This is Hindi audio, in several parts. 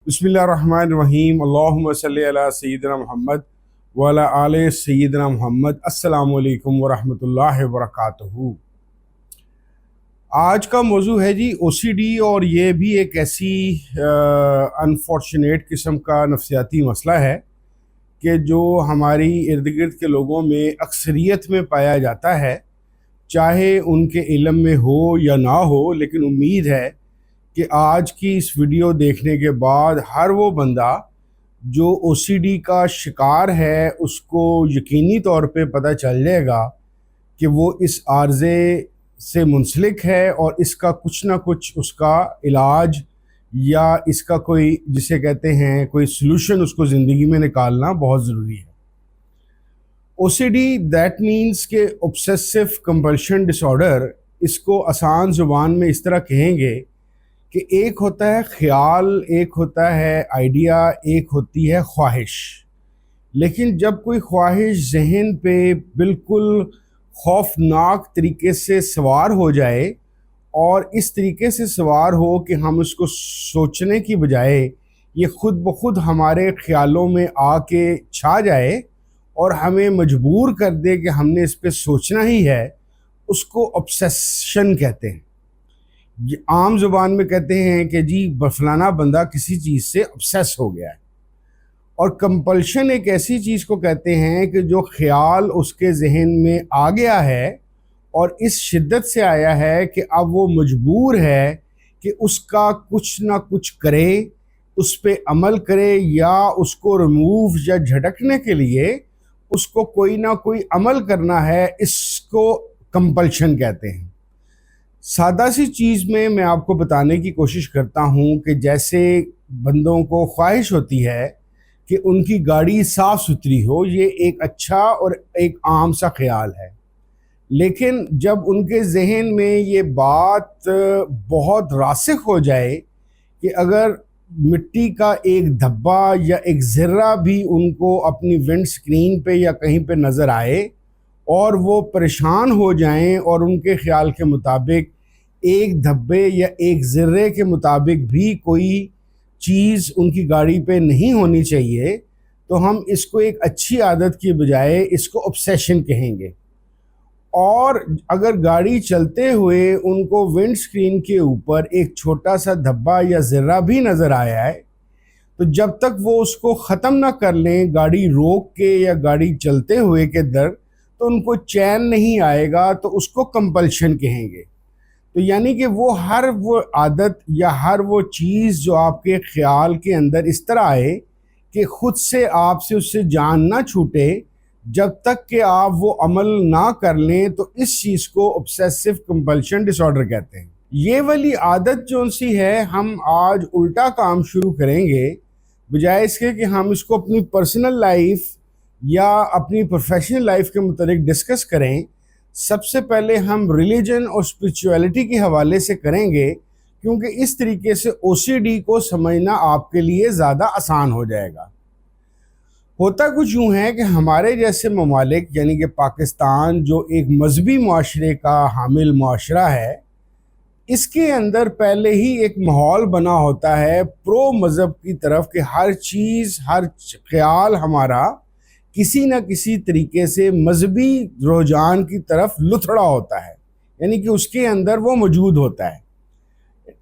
बिस्मिल्लाहिर्रहमानिर्रहीम। अल्लाहुम्मा सल्ली अला सय्यिदिना मुहम्मद व अला आले सय्यिदिना मुहम्मद। अस्सलामु अलैकुम व रहमतुल्लाहि व बरकातुहू। आज का मौजू है जी ओसीडी, और ये भी एक ऐसी अनफॉर्चुनेट किस्म का नफ्सियाती मसला है कि जो हमारी इर्द गिर्द के लोगों में अक्सरियत में पाया जाता है, चाहे उनके इल्म में हो या ना हो। लेकिन उम्मीद है कि आज की इस वीडियो देखने के बाद हर वो बंदा जो ओसीडी का शिकार है उसको यकीनी तौर पे पता चल जाएगा कि वो इस आर्ज़े से मुंसलिक है और इसका कुछ ना कुछ उसका इलाज या इसका कोई, जिसे कहते हैं, कोई सलूशन उसको ज़िंदगी में निकालना बहुत ज़रूरी है। ओसीडी दैट मीन्स के ऑब्सेसिव कंपल्शन डिसऑर्डर, इसको आसान ज़ुबान में इस तरह कहेंगे कि एक होता है ख्याल, एक होता है आइडिया, एक होती है ख्वाहिश। लेकिन जब कोई ख्वाहिश जहन पे बिल्कुल खौफनाक तरीके से सवार हो जाए और इस तरीके से सवार हो कि हम उसको सोचने की बजाय ये खुद ब खुद हमारे ख्यालों में आके छा जाए और हमें मजबूर कर दे कि हमने इस पे सोचना ही है, उसको ऑब्सेशन कहते हैं। आम ज़ुबान में कहते हैं कि जी फलाना बंदा किसी चीज़ से ऑब्सेस हो गया है। और कंपल्शन एक ऐसी चीज़ को कहते हैं कि जो ख्याल उसके जहन में आ गया है और इस शिद्दत से आया है कि अब वो मजबूर है कि उसका कुछ ना कुछ करे, उस पर अमल करे, या उसको रिमूव या झटकने के लिए उसको कोई ना कोई अमल करना है। इसको कंपल्शन कहते हैं। सादा सी चीज़ में मैं आपको बताने की कोशिश करता हूँ कि जैसे बंदों को ख्वाहिश होती है कि उनकी गाड़ी साफ़ सुथरी हो, ये एक अच्छा और एक आम सा ख्याल है। लेकिन जब उनके जहन में ये बात बहुत रासिख हो जाए कि अगर मिट्टी का एक धब्बा या एक ज़र्रा भी उनको अपनी विंड स्क्रीन पे या कहीं पे नज़र आए और वो परेशान हो जाएं और उनके ख्याल के मुताबिक एक धब्बे या एक ज़र्रे के मुताबिक भी कोई चीज़ उनकी गाड़ी पे नहीं होनी चाहिए, तो हम इसको एक अच्छी आदत की बजाय इसको ऑब्सेशन कहेंगे। और अगर गाड़ी चलते हुए उनको विंड स्क्रीन के ऊपर एक छोटा सा धब्बा या ज़र्रा भी नज़र आया है, तो जब तक वो उसको ख़त्म ना कर लें गाड़ी रोक के या गाड़ी चलते हुए के दर, तो उनको चैन नहीं आएगा, तो उसको कंपल्शन कहेंगे। तो यानी कि वो हर वो आदत या हर वो चीज़ जो आपके ख्याल के अंदर इस तरह आए कि ख़ुद से आपसे उससे जान ना छूटे, जब तक कि आप वो अमल ना कर लें, तो इस चीज़ को ऑब्सेसिव कंपल्शन डिसऑर्डर कहते हैं। ये वाली आदत जो सी है, हम आज उल्टा काम शुरू करेंगे। बजाय इसके कि हम इसको अपनी पर्सनल लाइफ या अपनी प्रोफेशनल लाइफ के मुताबिक डिस्कस करें, सबसे पहले हम रिलीजन और स्पिरिचुअलिटी के हवाले से करेंगे, क्योंकि इस तरीके से ओसीडी को समझना आपके लिए ज़्यादा आसान हो जाएगा। होता कुछ यूँ है कि हमारे जैसे ममालिक, यानी कि पाकिस्तान जो एक मजहबी माशरे का हामिल माशरा है, इसके अंदर पहले ही एक माहौल बना होता है प्रो मज़हब की तरफ कि हर चीज़, हर ख्याल हमारा किसी न किसी तरीके से मजहबी रुझान की तरफ लुथड़ा होता है, यानी कि उसके अंदर वो मौजूद होता है।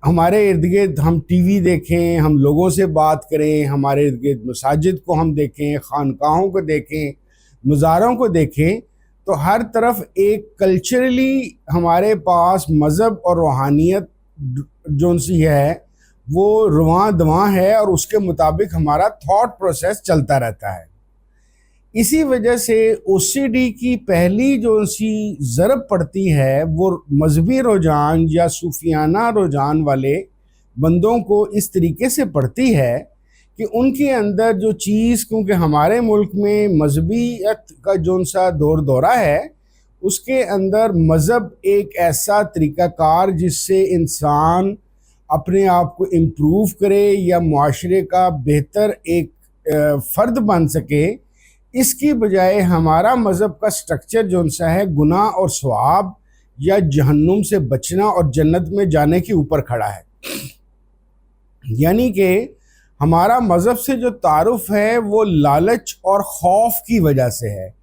हमारे इर्द गिर्द हम टीवी देखें, हम लोगों से बात करें, हमारे इर्द गिर्द मसाजिद को हम देखें, खानकाहों को देखें, मज़ारों को देखें, तो हर तरफ एक कल्चरली हमारे पास मज़हब और रूहानियत जो सी है वो रुआं दवां है और उसके मुताबिक हमारा थॉट प्रोसेस चलता रहता है। इसी वजह से ओसीडी की पहली जो सी ज़रब पड़ती है वो मजहबी रुझान या सूफियाना रुझान वाले बंदों को इस तरीके से पड़ती है कि उनके अंदर जो चीज़, क्योंकि हमारे मुल्क में मजहबियत का जो सा दौर दौरा है, उसके अंदर मज़हब एक ऐसा तरीक़ाकार जिससे इंसान अपने आप को इम्प्रूव करे या मुआशरे का बेहतर एक फ़र्द बन सके, इसकी बजाय हमारा मज़हब का स्ट्रक्चर जो सा है गुनाह और सवाब या जहन्नुम से बचना और जन्नत में जाने के ऊपर खड़ा है। यानी कि हमारा मज़हब से जो तारुफ है वो लालच और खौफ की वजह से है।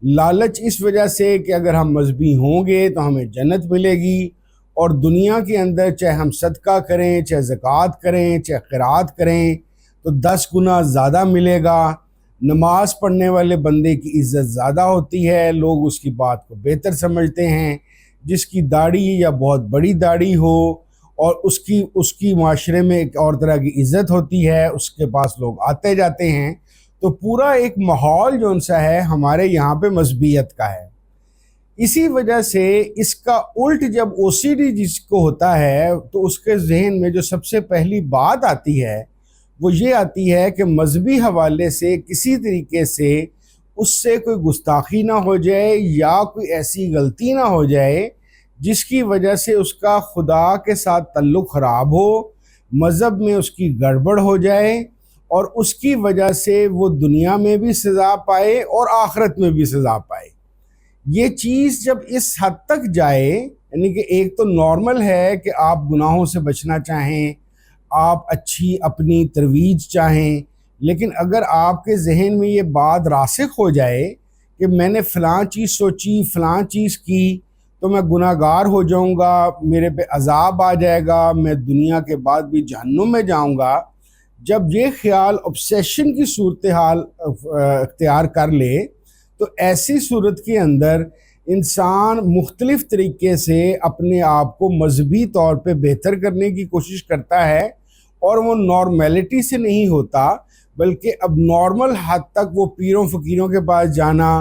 लालच इस वजह से कि अगर हम मजहबी होंगे तो हमें जन्नत मिलेगी, और दुनिया के अंदर चाहे हम सदका करें, चाहे ज़कात करें, चाहे क़िरात करें, तो 10 गुना ज़्यादा मिलेगा। नमाज पढ़ने वाले बंदे की इज़्ज़त ज़्यादा होती है, लोग उसकी बात को बेहतर समझते हैं। जिसकी दाढ़ी या बहुत बड़ी दाढ़ी हो और उसकी उसकी माशरे में एक और तरह की इज़्ज़त होती है, उसके पास लोग आते जाते हैं। तो पूरा एक माहौल जो सा है हमारे यहाँ पे मजहबियत का है। इसी वजह से इसका उल्ट जब ओसीडी जिसको होता है तो उसके जहन में जो सबसे पहली बात आती है वो ये आती है कि मजहबी हवाले से किसी तरीके से उससे कोई गुस्ताखी ना हो जाए या कोई ऐसी गलती ना हो जाए जिसकी वजह से उसका खुदा के साथ ताल्लुक़ ख़राब हो, मज़हब में उसकी गड़बड़ हो जाए और उसकी वजह से वो दुनिया में भी सज़ा पाए और आखिरत में भी सज़ा पाए। ये चीज़ जब इस हद तक जाए, यानी कि एक तो नॉर्मल है कि आप गुनाहों से बचना चाहें, आप अच्छी अपनी तरवीज चाहें, लेकिन अगर आपके जहन में ये बात रासिख हो जाए कि मैंने फ़लाँ चीज़ सोची, फ़लाँ चीज़ की, तो मैं गुनाहगार हो जाऊंगा, मेरे पे अज़ाब आ जाएगा, मैं दुनिया के बाद भी जहन्नुम में जाऊंगा। जब ये ख्याल ऑब्सेशन की सूरत हाल अख्तियार कर ले तो ऐसी सूरत के अंदर इंसान मुख्तलिफ़ तरीके से अपने आप को मजहबी तौर पे बेहतर करने की कोशिश करता है, और वो नॉर्मेलिटी से नहीं होता बल्कि अब नॉर्मल हद तक वो पीरों फ़कीरों के पास जाना,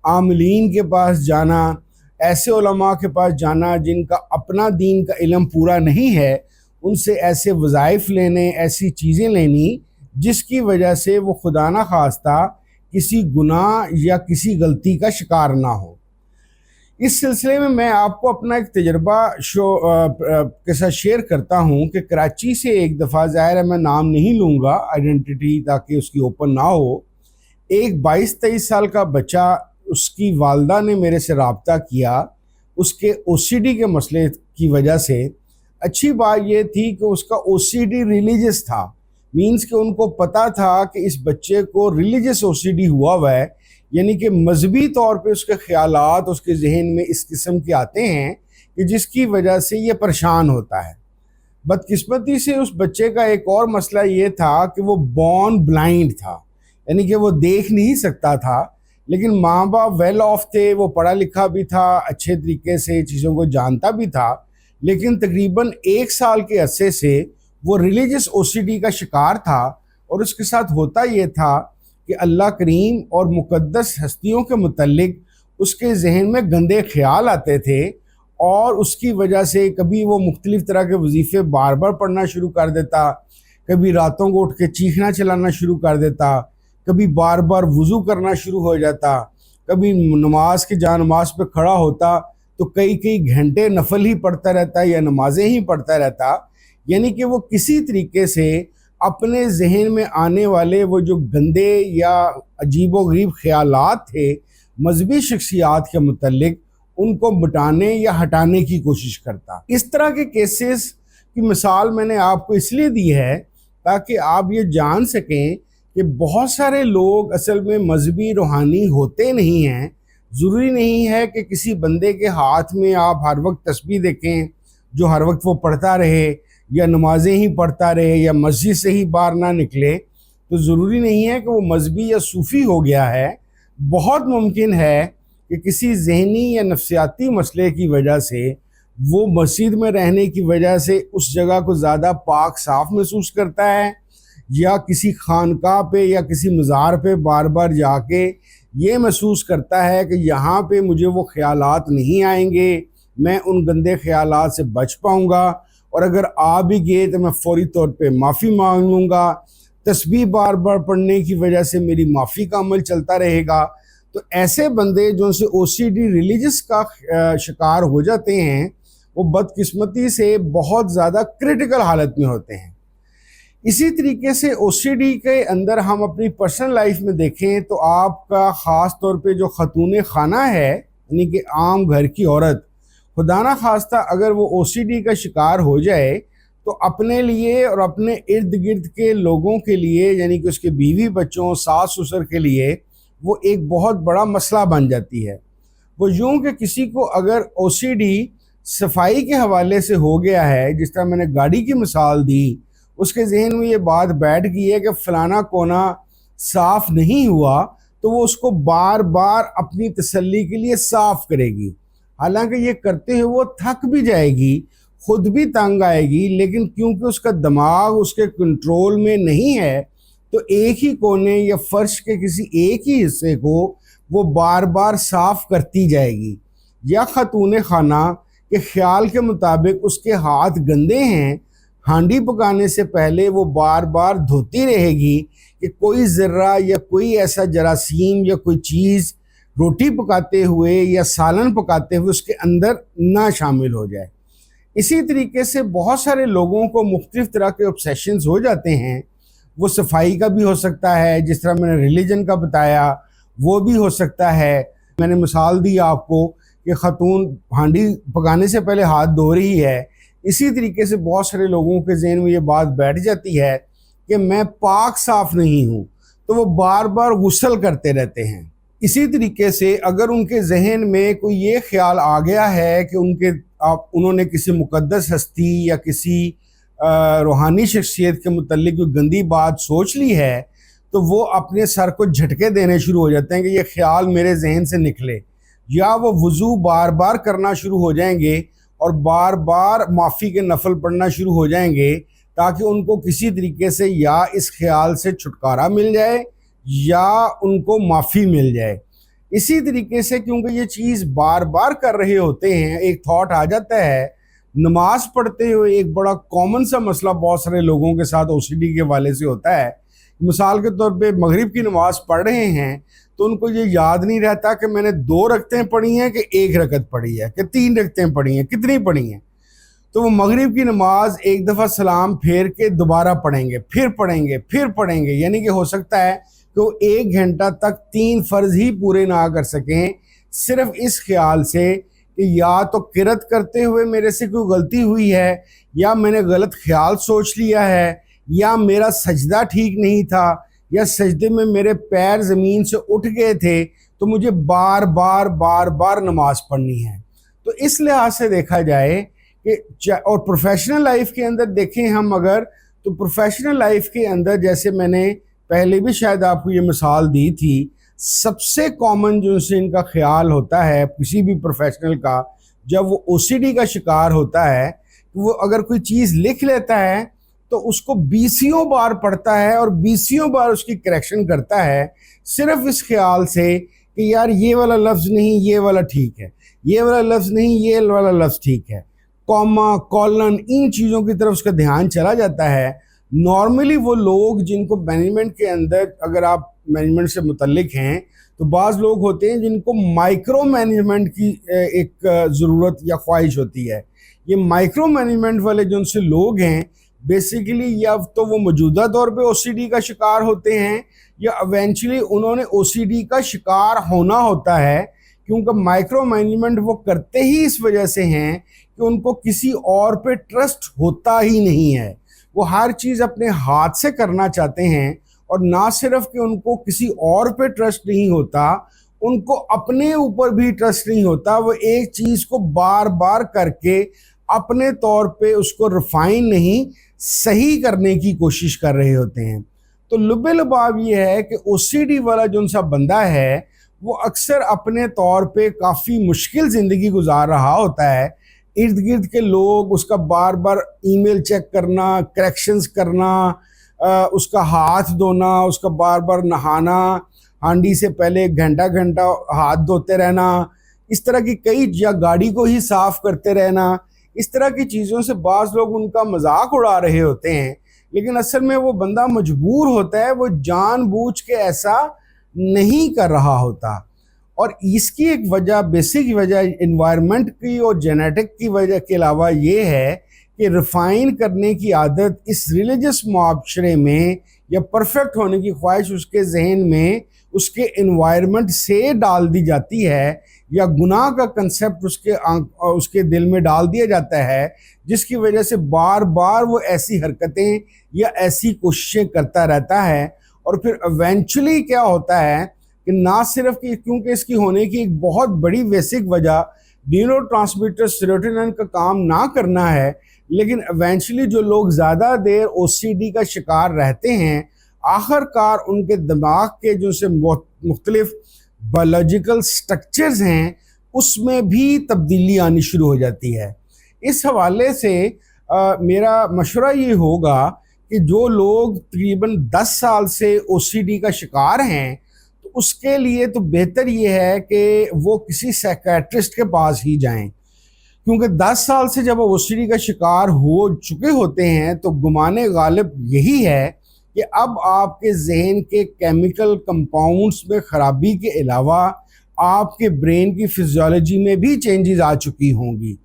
आमलीन के पास जाना, ऐसे उलमा के पास जाना जिनका अपना दीन का इल्म पूरा नहीं है, उनसे ऐसे वज़ाइफ लेने, ऐसी चीज़ें लेनी जिसकी वजह से वो खुदा न खास्ता किसी गुनाह या किसी गलती का शिकार ना हो। इस सिलसिले में मैं आपको अपना एक तजर्बा के साथ शेयर करता हूँ कि कराची से एक दफ़ा, ज़ाहिर है मैं नाम नहीं लूँगा आइडेंटिटी ताकि उसकी ओपन ना हो, एक 22-23 साल का बच्चा, उसकी वालदा ने मेरे से रब्ता किया उसके ओसीडी के मसले की वजह से। अच्छी बात यह थी कि उसका ओसीडी रिलीजियस था, मीन्स कि उनको पता था कि इस बच्चे को रिलीजियस ओसीडी हुआ है, यानी कि मजहबी तौर पे उसके ख्यालात उसके जहन में इस किस्म के आते हैं कि जिसकी वजह से ये परेशान होता है। बदकिस्मती से उस बच्चे का एक और मसला ये था कि वो बॉर्न ब्लाइंड था, यानी कि वो देख नहीं सकता था, लेकिन माँ बाप वेल ऑफ थे, वो पढ़ा लिखा भी था, अच्छे तरीके से चीज़ों को जानता भी था, लेकिन तकरीबन 1 साल के अरसे से वो रिलीजियस ओसीडी का शिकार था। और उसके साथ होता ये था कि अल्लाह करीम और मुक़द्दस हस्तियों के मुतल्लिक उसके जहन में गंदे ख्याल आते थे, और उसकी वजह से कभी वो मुख्तलिफ़ तरह के वजीफ़े बार बार पढ़ना शुरू कर देता, कभी रातों को उठ के चीखना चलाना शुरू कर देता, कभी बार बार वज़ू करना शुरू हो जाता, कभी नमाज के नमाज पे खड़ा होता तो कई कई घंटे नफल ही पढ़ता रहता या नमाजें ही पढ़ता रहता। यानी कि वो किसी तरीके से अपने जहन में आने वाले वो जो गंदे या अजीबोगरीब ख्यालात थे मजहबी शख्सियात के मुतल्लिक, उनको मिटाने या हटाने की कोशिश करता। इस तरह के केसेस की मिसाल मैंने आपको इसलिए दी है ताकि आप ये जान सकें कि बहुत सारे लोग असल में मजहबी रूहानी होते नहीं हैं। ज़रूरी नहीं है कि किसी बंदे के हाथ में आप हर वक्त तस्बीह देखें जो हर वक्त वो पढ़ता रहे, या नमाजें ही पढ़ता रहे, या मस्जिद से ही बाहर ना निकले, तो ज़रूरी नहीं है कि वो मजहबी या सूफ़ी हो गया है। बहुत मुमकिन है कि किसी जहनी या नफ्सियाती मसले की वजह से वो मस्जिद में रहने की वजह से उस जगह को ज़्यादा पाक साफ महसूस करता है, या किसी खानका पे या किसी मज़ार पे बार बार जाके ये महसूस करता है कि यहाँ पे मुझे वो ख्यालात नहीं आएंगे, मैं उन गंदे ख्यालात से बच पाऊँगा, और अगर आ भी गए तो मैं फौरी तौर पे माफ़ी मांग लूँगा, तस्बीह बार बार पढ़ने की वजह से मेरी माफ़ी का अमल चलता रहेगा। तो ऐसे बंदे जो से ओसीडी रिलीजियस का शिकार हो जाते हैं, वो बदकिस्मती से बहुत ज़्यादा क्रिटिकल हालत में होते हैं। इसी तरीके से ओसीडी के अंदर हम अपनी पर्सनल लाइफ में देखें तो आपका ख़ास तौर पे जो खतून खाना है, यानी कि आम घर की औरत, खुदा ना खास्ता अगर वो ओसीडी का शिकार हो जाए तो अपने लिए और अपने इर्द गिर्द के लोगों के लिए, यानी कि उसके बीवी बच्चों सास ससुर के लिए वो एक बहुत बड़ा मसला बन जाती है। वो यूं कि किसी को अगर ओसीडी सफाई के हवाले से हो गया है, जिस तरह मैंने गाड़ी की मिसाल दी, उसके जहन में ये बात बैठ गई है कि फलाना कोना साफ नहीं हुआ, तो वो उसको बार बार अपनी तसल्ली के लिए साफ करेगी। हालांकि ये करते हुए वो थक भी जाएगी, खुद भी तंग आएगी, लेकिन क्योंकि उसका दिमाग उसके कंट्रोल में नहीं है, तो एक ही कोने या फर्श के किसी एक ही हिस्से को वो बार बार साफ करती जाएगी। या खातून खाना के ख्याल के मुताबिक उसके हाथ गंदे हैं, हांडी पकाने से पहले वो बार बार धोती रहेगी कि कोई ज़र्रा या कोई ऐसा जरासीम या कोई चीज़ रोटी पकाते हुए या सालन पकाते हुए उसके अंदर ना शामिल हो जाए। इसी तरीके से बहुत सारे लोगों को मुख्तलिफ तरह के ऑब्सेशंस हो जाते हैं। वो सफाई का भी हो सकता है, जिस तरह मैंने रिलीजन का बताया वो भी हो सकता है। मैंने मिसाल दी आपको कि खातून हांडी पकाने से पहले हाथ धो रही है। इसी तरीके से बहुत सारे लोगों के जहन में ये बात बैठ जाती है कि मैं पाक साफ नहीं हूँ, तो वो बार बार गुस्ल करते रहते हैं। इसी तरीके से अगर उनके जहन में कोई ये ख्याल आ गया है कि उन्होंने किसी मुक़द्दस हस्ती या किसी रूहानी शख्सियत के मुतल्लिक कोई गंदी बात सोच ली है, तो वो अपने सर को झटके देने शुरू हो जाते हैं कि ये ख्याल मेरे जहन से निकले, या वो वज़ू बार बार करना शुरू हो जाएंगे और बार बार माफ़ी के नफल पढ़ना शुरू हो जाएंगे, ताकि उनको किसी तरीके से या इस ख्याल से छुटकारा मिल जाए या उनको माफ़ी मिल जाए। इसी तरीके से क्योंकि ये चीज़ बार बार कर रहे होते हैं, एक थॉट आ जाता है। नमाज पढ़ते हुए एक बड़ा कॉमन सा मसला बहुत सारे लोगों के साथ ओसीडी के वाले से होता है। मिसाल के तौर पे मगरिब की नमाज पढ़ रहे हैं, तो उनको ये याद नहीं रहता कि मैंने 2 रकतें पढ़ी हैं कि 1 रकत पढ़ी है कि 3 रकतें पढ़ी हैं, कितनी पढ़ी हैं। तो वो मगरिब की नमाज एक दफ़ा सलाम फेर के दोबारा पढ़ेंगे, फिर पढ़ेंगे, यानी कि हो सकता है कि वो 1 घंटा तक 3 फ़र्ज़ ही पूरे ना कर सकें, सिर्फ इस ख्याल से कि या तो किरत करते हुए मेरे से कोई गलती हुई है, या मैंने गलत ख्याल सोच लिया है, या मेरा सजदा ठीक नहीं था, या सजदे में मेरे पैर ज़मीन से उठ गए थे, तो मुझे बार बार नमाज पढ़नी है। तो इस लिहाज से देखा जाए कि और प्रोफेशनल लाइफ के अंदर देखें हम अगर, तो प्रोफेशनल लाइफ के अंदर जैसे मैंने पहले भी शायद आपको ये मिसाल दी थी, सबसे कॉमन जो से इनका ख्याल होता है किसी भी प्रोफेशनल का, जब वो ओसीडी का शिकार होता है, तो वो अगर कोई चीज़ लिख लेता है तो उसको बीसियों बार पढ़ता है और बीसियों बार उसकी करेक्शन करता है, सिर्फ इस ख्याल से कि यार ये वाला लफ्ज़ नहीं ये वाला ठीक है, ये वाला लफ्ज़ नहीं ये वाला लफ्ज़ ठीक है, कॉमा कॉलन इन चीज़ों की तरफ उसका ध्यान चला जाता है। नॉर्मली वो लोग जिनको मैनेजमेंट के अंदर, अगर आप मैनेजमेंट से मुतल्लिक हैं, तो बाज़ लोग होते हैं जिनको माइक्रो मैनेजमेंट की एक ज़रूरत या ख्वाहिश होती है। ये माइक्रो मैनेजमेंट वाले जो उनसे लोग हैं, बेसिकली या तो वो मौजूदा तौर पे ओसीडी का शिकार होते हैं, या इवेंचुअली उन्होंने ओसीडी का शिकार होना होता है, क्योंकि माइक्रो मैनेजमेंट वो करते ही इस वजह से हैं कि उनको किसी और पे ट्रस्ट होता ही नहीं है। वो हर चीज़ अपने हाथ से करना चाहते हैं, और ना सिर्फ कि उनको किसी और पे ट्रस्ट नहीं होता, उनको अपने ऊपर भी ट्रस्ट नहीं होता। वो एक चीज़ को बार बार करके अपने तौर पे उसको रिफाइन नहीं सही करने की कोशिश कर रहे होते हैं। तो लुबे लुबाब ये है कि ओसीडी वाला जो सा बंदा है, वो अक्सर अपने तौर पे काफ़ी मुश्किल ज़िंदगी गुजार रहा होता है। इर्द गिर्द के लोग उसका बार बार ईमेल चेक करना, करेक्शंस करना, उसका हाथ धोना, उसका बार बार नहाना, हांडी से पहले घंटा घंटा हाथ धोते रहना, इस तरह की कई, या गाड़ी को ही साफ़ करते रहना, इस तरह की चीज़ों से बाज़ लोग उनका मजाक उड़ा रहे होते हैं। लेकिन असल में वो बंदा मजबूर होता है, वो जानबूझ के ऐसा नहीं कर रहा होता। और इसकी एक वजह, बेसिक वजह इन्वायरमेंट की और जेनेटिक की वजह के अलावा ये है कि रिफ़ाइन करने की आदत इस रिलीजियस मुआशरे में या परफेक्ट होने की ख्वाहिश उसके जहन में उसके एनवायरनमेंट से डाल दी जाती है, या गुनाह का कंसेप्ट उसके दिल में डाल दिया जाता है, जिसकी वजह से बार बार वो ऐसी हरकतें या ऐसी कोशिशें करता रहता है। और फिर इवेंचुअली क्या होता है कि ना सिर्फ कि क्योंकि इसकी होने की एक बहुत बड़ी बेसिक वजह न्यूरोट्रांसमीटर सेरोटोनिन का काम ना करना है, लेकिन इवेंचुअली जो लोग ज़्यादा देर ओसीडी का शिकार रहते हैं, आखिरकार उनके दिमाग के जो से मुख्तलिफ बायोलॉजिकल स्ट्रक्चर्स हैं उसमें भी तब्दीली आनी शुरू हो जाती है। इस हवाले से मेरा मशवरा ये होगा कि जो लोग तकरीबन 10 साल से ओसीडी का शिकार हैं, तो उसके लिए तो बेहतर ये है कि वो किसी साइकियाट्रिस्ट के पास ही जाएं, क्योंकि 10 साल से जब ओसीडी का शिकार हो चुके होते हैं तो गुमाने गालिब यही है कि अब आपके जहन के केमिकल कंपाउंड्स में ख़राबी के अलावा आपके ब्रेन की फिजियोलॉजी में भी चेंजेस आ चुकी होंगी,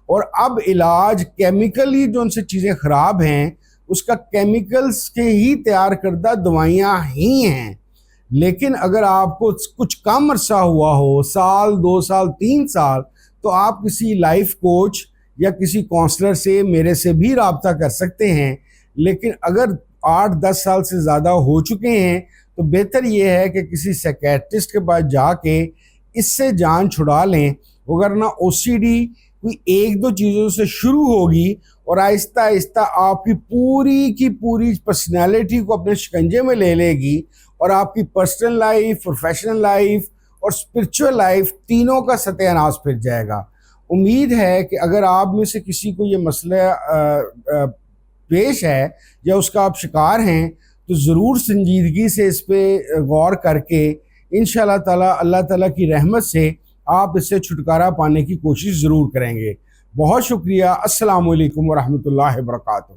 और अब इलाज केमिकली जो उनसे चीज़ें ख़राब हैं उसका केमिकल्स के ही तैयार करदा दवाइयाँ ही हैं। लेकिन अगर आपको कुछ कम अरसा हुआ हो, साल 2 साल 3 साल, तो आप किसी लाइफ कोच या किसी काउंसलर से, मेरे से भी रब्ता कर सकते हैं। लेकिन अगर 8-10 साल से ज़्यादा हो चुके हैं तो बेहतर ये है कि किसी साइकियाट्रिस्ट के पास जाके इससे जान छुड़ा लें, वरना ओसीडी कोई 1-2 चीज़ों से शुरू होगी और आहिस्ता आहिस्ता आपकी पूरी की पूरी पर्सनैलिटी को अपने शिकंजे में ले लेगी, और आपकी पर्सनल लाइफ, प्रोफेशनल लाइफ और स्पिरिचुअल लाइफ तीनों का सत्यानाश फिर जाएगा। उम्मीद है कि अगर आप में से किसी को ये मसला पेश है या उसका आप शिकार हैं, तो ज़रूर संजीदगी से इस पे गौर करके इंशाअल्लाह ताला अल्लाह ताला की रहमत से आप इससे छुटकारा पाने की कोशिश ज़रूर करेंगे। बहुत शुक्रिया। अस्सलामु अलैकुम व रहमतुल्लाहि व बरकातुहू।